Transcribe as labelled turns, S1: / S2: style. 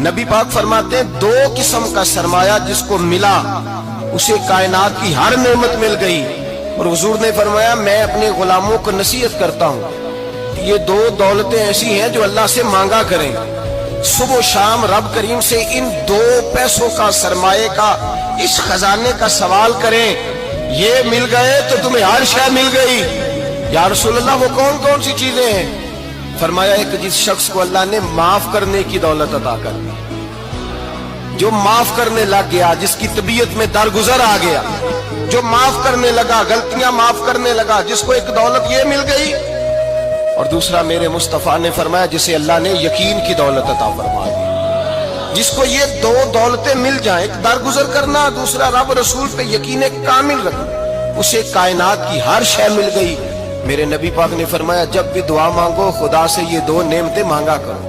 S1: نبی پاک فرماتے ہیں دو قسم کا سرمایہ جس کو ملا اسے کائنات کی ہر نعمت مل گئی. اور حضور نے فرمایا میں اپنے غلاموں کو نصیحت کرتا ہوں یہ دو دولتیں ایسی ہیں جو اللہ سے مانگا کریں. صبح و شام رب کریم سے ان دو پیسوں کا سرمایے کا اس خزانے کا سوال کریں. یہ مل گئے تو تمہیں ہر شے مل گئی. یا رسول اللہ وہ کون کون سی چیزیں ہیں؟ فرمایا ایک جس شخص کو اللہ نے معاف کرنے کی دولت عطا کر دی, جو معاف کرنے لگ گیا, جس کی طبیعت میں درگزر آ گیا, جو معاف کرنے لگا, غلطیاں معاف کرنے لگا, جس کو ایک دولت یہ مل گئی. اور دوسرا میرے مصطفیٰ نے فرمایا جسے اللہ نے یقین کی دولت عطا فرما دی. جس کو یہ دو دولتیں مل جائیں, ایک درگزر کرنا, دوسرا رب رسول پہ یقین کامل رکھنا, اسے کائنات کی ہر شے مل گئی. میرے نبی پاک نے فرمایا جب بھی دعا مانگو خدا سے یہ دو نعمتیں مانگا کرو.